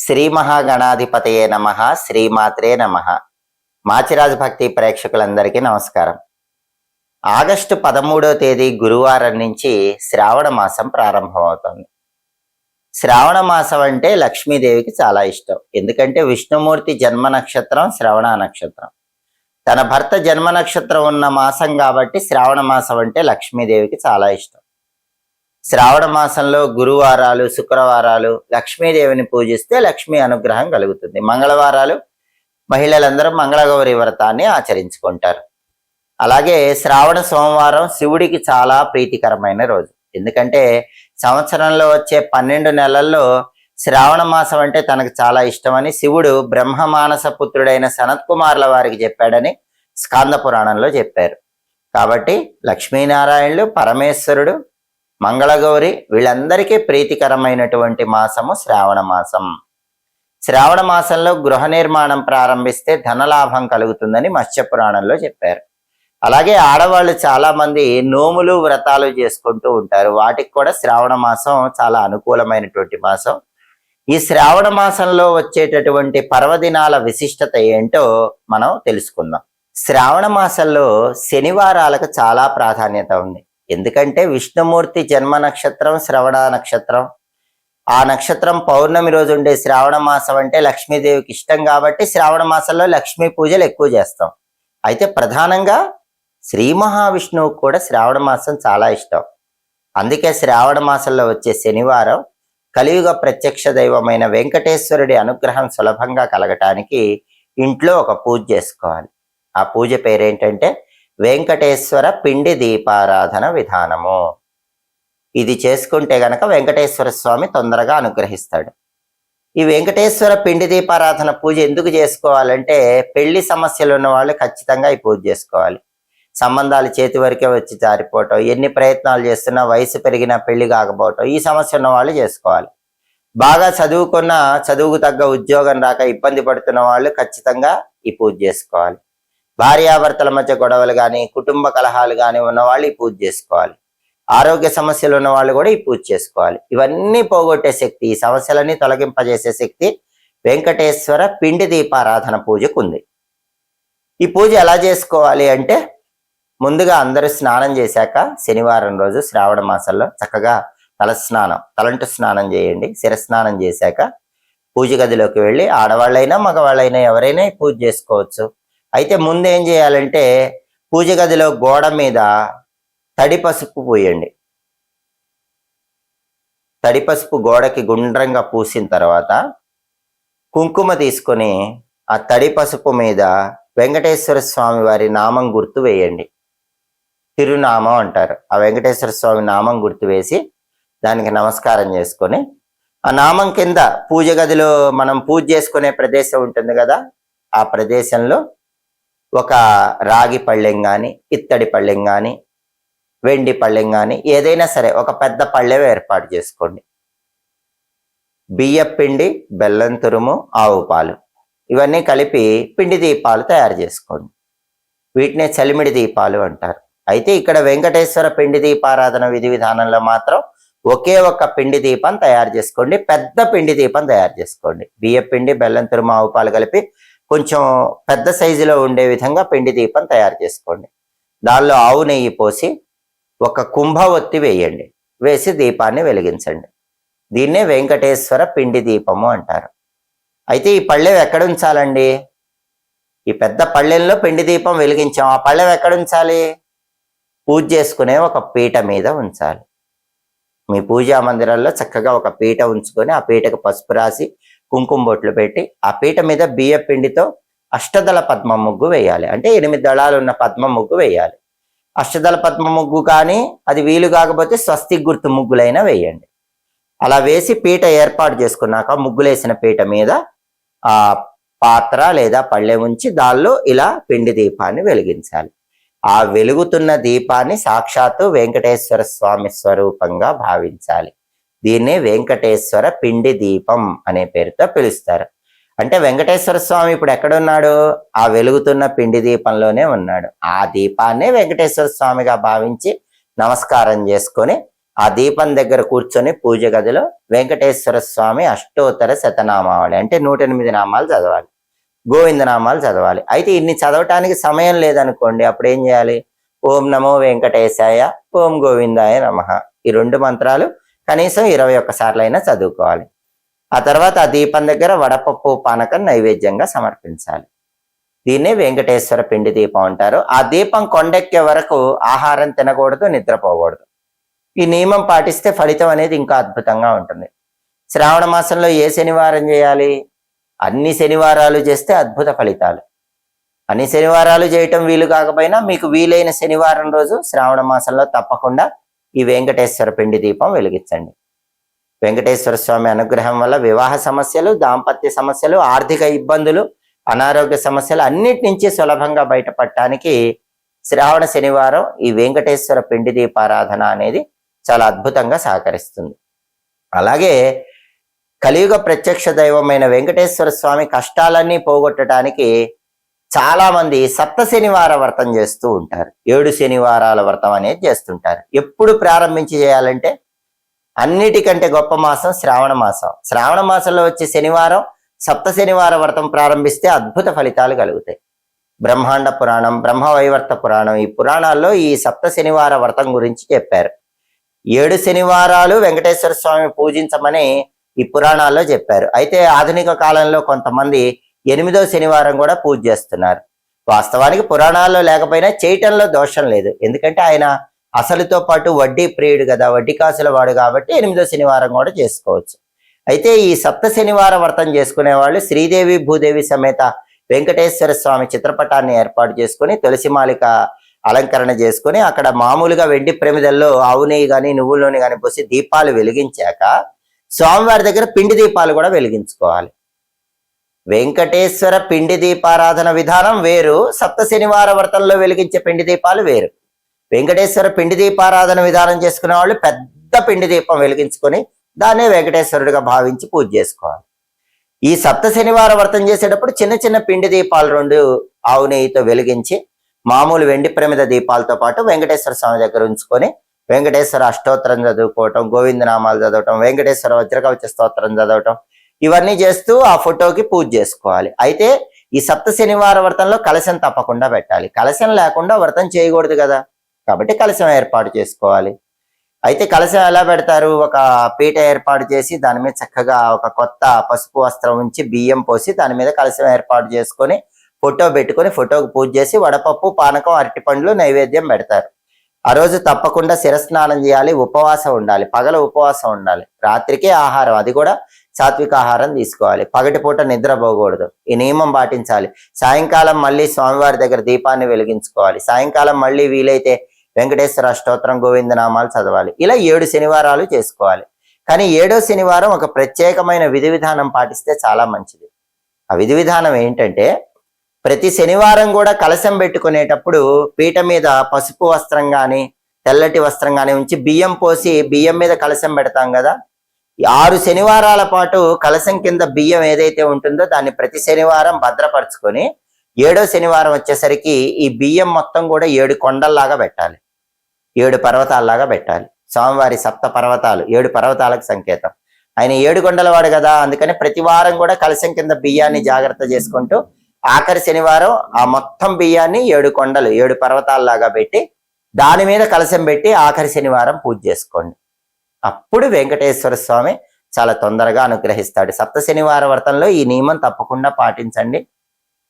శ్రీ మహాగణాధిపతయే నమః. శ్రీమాత్రే నమః. మాచిరాజు భక్తి ప్రేక్షకులందరికీ నమస్కారం. ఆగస్టు 13వ తేదీ గురువారం నుంచి శ్రావణ మాసం ప్రారంభమవుతుంది. శ్రావణ మాసం అంటే లక్ష్మీదేవికి చాలా ఇష్టం. ఎందుకంటే విష్ణుమూర్తి జన్మ నక్షత్రం శ్రవణ నక్షత్రం. తన భర్త జన్మ నక్షత్రం ఉన్న మాసం కాబట్టి శ్రావణ మాసం అంటే లక్ష్మీదేవికి చాలా ఇష్టం. శ్రావణ మాసంలో గురువారాలు, శుక్రవారాలు లక్ష్మీదేవిని పూజిస్తే లక్ష్మీ అనుగ్రహం కలుగుతుంది. మంగళవారాలు మహిళలందరూ మంగళగౌరి వ్రతాన్ని ఆచరించుకుంటారు. అలాగే శ్రావణ సోమవారం శివుడికి చాలా ప్రీతికరమైన రోజు. ఎందుకంటే సంవత్సరంలో వచ్చే 12 నెలల్లో శ్రావణ మాసం అంటే తనకు చాలా ఇష్టమని శివుడు బ్రహ్మమానస పుత్రుడైన సనత్ కుమార్ల వారికి చెప్పాడని స్కాంద పురాణంలో చెప్పారు. కాబట్టి లక్ష్మీనారాయణులు, పరమేశ్వరుడు, మంగళగౌరి వీళ్ళందరికీ ప్రీతికరమైనటువంటి మాసము శ్రావణ మాసం. శ్రావణ మాసంలో గృహ నిర్మాణం ప్రారంభిస్తే ధనలాభం కలుగుతుందని మత్స్య పురాణంలో చెప్పారు. అలాగే ఆడవాళ్ళు చాలా మంది నోములు, వ్రతాలు చేసుకుంటూ ఉంటారు. వాటికి కూడా శ్రావణ మాసం చాలా అనుకూలమైనటువంటి మాసం. ఈ శ్రావణ మాసంలో వచ్చేటటువంటి పర్వదినాల విశిష్టత ఏంటో మనం తెలుసుకుందాం. శ్రావణ మాసంలో శనివారాలకు చాలా ప్రాధాన్యత ఉంది. ఎందుకంటే విష్ణుమూర్తి జన్మ నక్షత్రం శ్రవణ నక్షత్రం. ఆ నక్షత్రం పౌర్ణమి రోజు ఉండే శ్రావణ మాసం అంటే లక్ష్మీదేవికి ఇష్టం కాబట్టి శ్రావణ మాసంలో లక్ష్మీ పూజలు ఎక్కువ చేస్తాం. అయితే ప్రధానంగా శ్రీ మహావిష్ణువుకు కూడా శ్రావణ మాసం చాలా ఇష్టం. అందుకే శ్రావణ మాసంలో వచ్చే శనివారం కలియుగ ప్రత్యక్ష దైవమైన వెంకటేశ్వరుడి అనుగ్రహం సులభంగా కలగటానికి ఇంట్లో ఒక పూజ చేసుకోవాలి. ఆ పూజ పేరేంటంటే వెంకటేశ్వర పిండి దీపారాధన విధానము. ఇది చేసుకుంటే గనక వెంకటేశ్వర స్వామి తొందరగా అనుగ్రహిస్తాడు. ఈ వెంకటేశ్వర పిండి దీపారాధన పూజ ఎందుకు చేసుకోవాలంటే పెళ్లి సమస్యలు ఉన్న వాళ్ళు ఖచ్చితంగా ఈ పూజ చేసుకోవాలి. సంబంధాలు చేతి వరకే వచ్చి జారిపోవటం, ఎన్ని ప్రయత్నాలు చేస్తున్నా వయసు పెరిగినా పెళ్లి కాకపోవటం, ఈ సమస్య ఉన్న వాళ్ళు చేసుకోవాలి. బాగా చదువుకున్న చదువుకు తగ్గ ఉద్యోగం రాక ఇబ్బంది పడుతున్న వాళ్ళు ఖచ్చితంగా ఈ పూజ చేసుకోవాలి. భార్యాభర్తల మధ్య గొడవలు కానీ, కుటుంబ కలహాలు కానీ ఉన్నవాళ్ళు ఈ పూజ చేసుకోవాలి. ఆరోగ్య సమస్యలు ఉన్న వాళ్ళు కూడా ఈ పూజ చేసుకోవాలి. ఇవన్నీ పోగొట్టే శక్తి, ఈ సమస్యలన్నీ తొలగింపజేసే శక్తి వెంకటేశ్వర పిండి దీపారాధన పూజకు ఉంది. ఈ పూజ ఎలా చేసుకోవాలి అంటే ముందుగా అందరూ స్నానం చేశాక శనివారం రోజు శ్రావణ మాసంలో చక్కగా తలంటు స్నానం చేయండి. శిరస్నానం చేశాక పూజ గదిలోకి వెళ్ళి ఆడవాళ్ళైనా మగవాళ్ళైనా ఎవరైనా ఈ పూజ చేసుకోవచ్చు. అయితే ముందు ఏం చేయాలంటే పూజ గదిలో గోడ మీద తడి పసుపు పూయండి. తడి పసుపు గోడకి గుండ్రంగా పూసిన తర్వాత కుంకుమ తీసుకొని ఆ తడి పసుపు మీద వెంకటేశ్వర స్వామి వారి నామం గుర్తు వేయండి. తిరునామం అంటారు. ఆ వెంకటేశ్వర స్వామి నామం గుర్తు వేసి దానికి నమస్కారం చేసుకొని ఆ నామం కింద పూజ గదిలో మనం పూజ చేసుకునే ప్రదేశం ఉంటుంది కదా, ఆ ప్రదేశంలో ఒక రాగి పళ్ళెం కానీ, ఇత్తడి పళ్ళెం కానీ, వెండి పళ్ళెం కానీ ఏదైనా సరే ఒక పెద్ద పళ్ళెం ఏర్పాటు చేసుకోండి. బియ్య పిండి, బెల్లం తురుము, ఆవు పాలు ఇవన్నీ కలిపి పిండి దీపాలు తయారు చేసుకోండి. వీటినే చలిమిడి దీపాలు అంటారు. అయితే ఇక్కడ వెంకటేశ్వర పిండి దీపారాధన విధి విధానంలో మాత్రం ఒకే ఒక్క పిండి దీపం తయారు చేసుకోండి. పెద్ద పిండి దీపం తయారు చేసుకోండి. బియ్య పిండి, బెల్లం తురుము, ఆవు పాలు కలిపి కొంచెం పెద్ద సైజులో ఉండే విధంగా పిండి దీపం తయారు చేసుకోండి. దానిలో ఆవు నెయ్యి పోసి ఒక కుంభ ఒత్తి వేయండి. వేసి దీపాన్ని వెలిగించండి. దీన్నే వెంకటేశ్వర పిండి దీపము అంటారు. అయితే ఈ పళ్ళెం ఎక్కడ ఉంచాలండి? ఈ పెద్ద పళ్ళెంలో పిండి దీపం వెలిగించాం. ఆ పళ్ళెం ఎక్కడ ఉంచాలి? పూజ చేసుకునే ఒక పీట మీద ఉంచాలి. మీ పూజా మందిరాల్లో చక్కగా ఒక పీట ఉంచుకొని ఆ పీటకు పసుపు రాసి కుంకుమ బొట్లు పెట్టి ఆ పీట మీద బియ్య పిండితో అష్టదళ పద్మ ముగ్గు వేయాలి. అంటే 8 దళాలు ఉన్న పద్మ ముగ్గు వేయాలి. అష్టదళ పద్మ ముగ్గు కానీ అది వీలు కాకపోతే స్వస్తిక్ గుర్తు ముగ్గులైనా వేయండి. అలా వేసి పీట ఏర్పాటు చేసుకున్నాక ముగ్గులేసిన పీట మీద ఆ పాత్ర లేదా పళ్ళె ఉంచి దానిలో ఇలా పిండి దీపాన్ని వెలిగించాలి. ఆ వెలుగుతున్న దీపాన్ని సాక్షాత్తు వెంకటేశ్వర స్వామి స్వరూపంగా భావించాలి. దీన్నే వెంకటేశ్వర పిండి దీపం అనే పేరుతో పిలుస్తారు. అంటే వెంకటేశ్వర స్వామి ఇప్పుడు ఎక్కడున్నాడు? ఆ వెలుగుతున్న పిండి దీపంలోనే ఉన్నాడు. ఆ దీపాన్నే వెంకటేశ్వర స్వామిగా భావించి నమస్కారం చేసుకొని ఆ దీపం దగ్గర కూర్చొని పూజ గదిలో వెంకటేశ్వర స్వామి అష్టోత్తర శతనామావళి అంటే 108 నామాలు చదవాలి, గోవిందనామాలు చదవాలి. అయితే ఇన్ని చదవటానికి సమయం లేదనుకోండి, అప్పుడు ఏం చేయాలి? ఓం నమో వెంకటేశాయ, ఓం గోవిందాయ నమః, ఈ 2 మంత్రాలు కనీసం 21 సార్లు అయినా చదువుకోవాలి. ఆ తర్వాత ఆ దీపం దగ్గర వడపప్పు పానకం నైవేద్యంగా సమర్పించాలి. దీన్నే వెంకటేశ్వర పిండి దీపం అంటారు. ఆ దీపం కొండెక్కే వరకు ఆహారం తినకూడదు, నిద్రపోకూడదు. ఈ నియమం పాటిస్తే ఫలితం అనేది ఇంకా అద్భుతంగా ఉంటుంది. శ్రావణ మాసంలో ఏ శనివారం చేయాలి? అన్ని శనివారాలు చేస్తే అద్భుత ఫలితాలు. అన్ని శనివారాలు చేయటం వీలు కాకపోయినా మీకు వీలైన శనివారం రోజు శ్రావణ మాసంలో తప్పకుండా ఈ వెంకటేశ్వర పిండి దీపం వెలిగించండి. వెంకటేశ్వర స్వామి అనుగ్రహం వల్ల వివాహ సమస్యలు, దాంపత్య సమస్యలు, ఆర్థిక ఇబ్బందులు, అనారోగ్య సమస్యలు అన్నిటి నుంచి సులభంగా బయటపడటానికి శ్రావణ శనివారం ఈ వెంకటేశ్వర పిండి దీపారాధన అనేది చాలా అద్భుతంగా సహకరిస్తుంది. అలాగే కలియుగ ప్రత్యక్ష దైవమైన వెంకటేశ్వర స్వామి కష్టాలన్నీ పోగొట్టడానికి చాలా మంది సప్త శనివార వ్రతం చేస్తూ ఉంటారు. 7 శనివారాల వ్రతం అనేది చేస్తుంటారు. ఎప్పుడు ప్రారంభించి చేయాలంటే అన్నిటికంటే గొప్ప మాసం శ్రావణ మాసం. శ్రావణ మాసంలో వచ్చే శనివారం సప్త శనివార వ్రతం ప్రారంభిస్తే అద్భుత ఫలితాలు కలుగుతాయి. బ్రహ్మాండ పురాణం, బ్రహ్మవైవర్త పురాణం, ఈ పురాణాల్లో ఈ సప్త శనివార వ్రతం గురించి చెప్పారు. 7 శనివారాలు వెంకటేశ్వర స్వామి పూజించమని ఈ పురాణాల్లో చెప్పారు. అయితే ఆధునిక కాలంలో కొంతమంది 8వ శనివారం కూడా పూజ చేస్తున్నారు. వాస్తవానికి పురాణాల్లో లేకపోయినా చేయటంలో దోషం లేదు. ఎందుకంటే ఆయన అసలుతో పాటు వడ్డీ ప్రియుడు కదా, వడ్డీ కాసుల వాడు కాబట్టి 8వ శనివారం కూడా చేసుకోవచ్చు. అయితే ఈ సప్త శనివార వ్రతం చేసుకునే వాళ్ళు శ్రీదేవి భూదేవి సమేత వెంకటేశ్వర స్వామి చిత్రపటాన్ని ఏర్పాటు చేసుకుని తులసిమాలిక అలంకరణ చేసుకుని అక్కడ మామూలుగా వెండి ప్రమిదల్లో ఆవు నెయ్యి కానీ నువ్వుల నూనె కానీ పోసి దీపాలు వెలిగించాక స్వామివారి దగ్గర పిండి దీపాలు కూడా వెలిగించుకోవాలి. వెంకటేశ్వర పిండి దీపారాధన విధానం వేరు, సప్త శనివార వ్రతంలో వెలిగించే పిండి దీపాలు వేరు. వెంకటేశ్వర పిండి దీపారాధన విధానం చేసుకునే వాళ్ళు పెద్ద పిండి దీపం వెలిగించుకొని దాన్నే వెంకటేశ్వరుడిగా భావించి పూజ చేసుకోవాలి. ఈ సప్త శనివార వ్రతం చేసేటప్పుడు చిన్న చిన్న పిండి దీపాలు 2 ఆవు నెయ్యితో వెలిగించి మామూలు వెండి ప్రమిద దీపాలతో పాటు వెంకటేశ్వర స్వామి దగ్గర ఉంచుకొని వెంకటేశ్వర అష్టోత్తరం చదువుకోవటం, గోవిందనామాలు చదవటం, వెంకటేశ్వర వజ్రకవచ స్తోత్రం చదవటం, ఇవన్నీ చేస్తూ ఆ ఫోటోకి పూజ చేసుకోవాలి. అయితే ఈ సప్త శనివార వ్రతంలో కలశం తప్పకుండా పెట్టాలి. కలశం లేకుండా వ్రతం చేయకూడదు కదా, కాబట్టి కలశం ఏర్పాటు చేసుకోవాలి. అయితే కలశం ఎలా పెడతారు? ఒక పీట ఏర్పాటు చేసి దాని మీద చక్కగా ఒక కొత్త పసుపు వస్త్రం ఉంచి బియ్యం పోసి దాని మీద కలశం ఏర్పాటు చేసుకొని ఫోటో పెట్టుకొని ఫోటోకి పూజ చేసి వడపప్పు, పానకం, అరటిపండ్లు నైవేద్యం పెడతారు. ఆ రోజు తప్పకుండా శిరస్నానం చేయాలి, ఉపవాసం ఉండాలి, పగల ఉపవాసం ఉండాలి, రాత్రికి ఆహారం, అది కూడా సాత్విక ఆహారం తీసుకోవాలి, పగటిపూట నిద్రపోకూడదు. ఈ నియమం పాటించాలి. సాయంకాలం మళ్ళీ స్వామివారి దగ్గర దీపాన్ని వెలిగించుకోవాలి. సాయంకాలం మళ్ళీ వీలైతే వెంకటేశ్వర అష్టోత్తరం, గోవిందనామాలు చదవాలి. ఇలా 7 శనివారాలు చేసుకోవాలి. కానీ 7వ శనివారం ఒక ప్రత్యేకమైన విధి విధానం పాటిస్తే చాలా మంచిది. ఆ విధి విధానం ఏంటంటే ప్రతి శనివారం కూడా కలశం పెట్టుకునేటప్పుడు పీట మీద పసుపు వస్త్రం కానీ తెల్లటి వస్త్రం కానీ ఉంచి బియ్యం పోసి బియ్యం మీద కలశం పెడతాం కదా, 6 శనివారాల పాటు కలశం కింద బియ్యం ఏదైతే ఉంటుందో దాన్ని ప్రతి శనివారం భద్రపరుచుకొని 7వ శనివారం వచ్చేసరికి ఈ బియ్యం మొత్తం కూడా 7 కొండల్లాగా పెట్టాలి, 7 పర్వతాల్లాగా పెట్టాలి. స్వామివారి సప్త పర్వతాలు 7 పర్వతాలకు సంకేతం. ఆయన 7 కొండలవాడు కదా, అందుకని ప్రతి వారం కూడా కలశం కింద బియ్యాన్ని జాగ్రత్త చేసుకుంటూ ఆఖరి శనివారం ఆ మొత్తం బియ్యాన్ని 7 కొండలు 7 పర్వతాల్లాగా పెట్టి దాని మీద కలశం పెట్టి ఆఖరి శనివారం పూజ చేసుకోండి. అప్పుడు వెంకటేశ్వర స్వామి చాలా తొందరగా అనుగ్రహిస్తాడు. సప్త శనివార వ్రతంలో ఈ నియమం తప్పకుండా పాటించండి,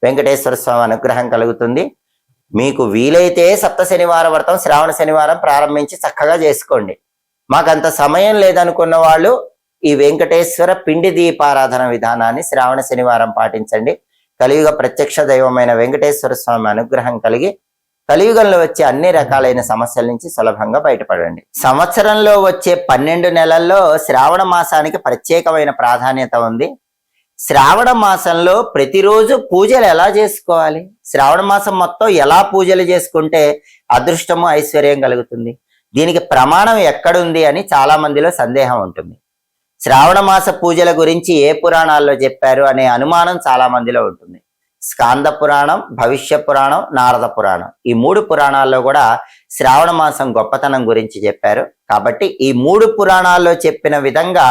వెంకటేశ్వర స్వామి అనుగ్రహం కలుగుతుంది. మీకు వీలైతే సప్త శనివార వ్రతం శ్రావణ శనివారం ప్రారంభించి చక్కగా చేసుకోండి. మాకంత సమయం లేదనుకున్న వాళ్ళు ఈ వెంకటేశ్వర పిండి దీపారాధన విధానాన్ని శ్రావణ శనివారం పాటించండి. కలియుగ ప్రత్యక్ష దైవమైన వెంకటేశ్వర స్వామి అనుగ్రహం కలిగి కలియుగంలో వచ్చే అన్ని రకాలైన సమస్యల నుంచి సులభంగా బయటపడండి. సంవత్సరంలో వచ్చే 12 నెలల్లో శ్రావణ మాసానికి ప్రత్యేకమైన ప్రాధాన్యత ఉంది. శ్రావణ మాసంలో ప్రతిరోజు పూజలు ఎలా చేసుకోవాలి, శ్రావణ మాసం మొత్తం ఎలా పూజలు చేసుకుంటే అదృష్టము ఐశ్వర్యం కలుగుతుంది, దీనికి ప్రమాణం ఎక్కడుంది అని చాలా మందిలో సందేహం ఉంటుంది. శ్రావణ మాస పూజల గురించి ఏ పురాణాల్లో చెప్పారు అనే అనుమానం చాలా మందిలో ఉంటుంది. స్కాంద పురాణం, భవిష్య పురాణం, నారద పురాణం. ఈ 3 పురాణాల్లో కూడా శ్రావణ మాసం గొప్పతనం గురించి చెప్పారు. కాబట్టి ఈ 3 పురాణాల్లో చెప్పిన విధంగా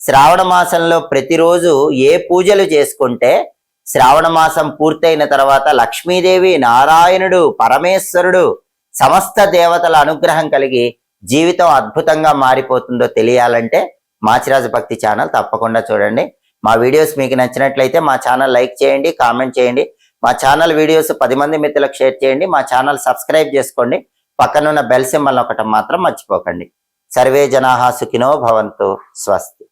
శ్రావణ మాసంలో ప్రతిరోజు ఏ పూజలు చేసుకుంటే శ్రావణ మాసం పూర్తయిన తర్వాత లక్ష్మీదేవి, నారాయణుడు, పరమేశ్వరుడు, సమస్త దేవతల అనుగ్రహం కలిగి జీవితం అద్భుతంగా మారిపోతుందో తెలియాలంటే మాచిరాజు భక్తి ఛానల్ తప్పకుండా చూడండి. మా వీడియోస్ మీకు నచ్చినట్లయితే మా ఛానల్ లైక్ చేయండి, కామెంట్ చేయండి. మా ఛానల్ వీడియోస్ 10 మంది మిత్రులకు షేర్ చేయండి. మా ఛానల్ సబ్స్క్రైబ్ చేసుకోండి. పక్కనున్న బెల్ సింబల్ ఒకటి మాత్రం మర్చిపోకండి. సర్వే జనాః సుఖినో భవంతు. స్వస్తి.